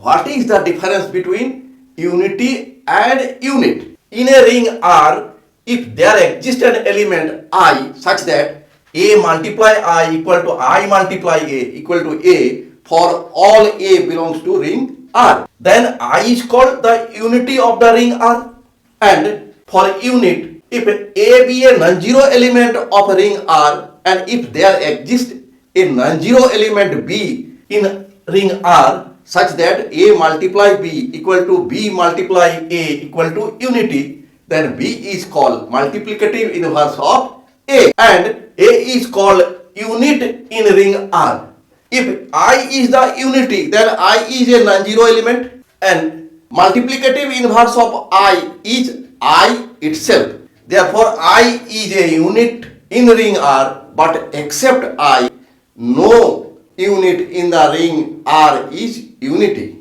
what is the difference between unity and unit? In a ring R, if there exists an element I such that A multiply I equal to I multiply A equal to A for all A belongs to ring R, then I is called the unity of the ring R. And for unit, if A be a non-zero element of ring R, and if there exists a non-zero element B in ring R such that A multiply B equal to B multiply A equal to unity, then B is called multiplicative inverse of A, and A is called unit in ring R. If I is the unity, then I is a non-zero element, and multiplicative inverse of I is I itself. Therefore, I is a unit in ring R, but except I, no unit in the ring R is unity.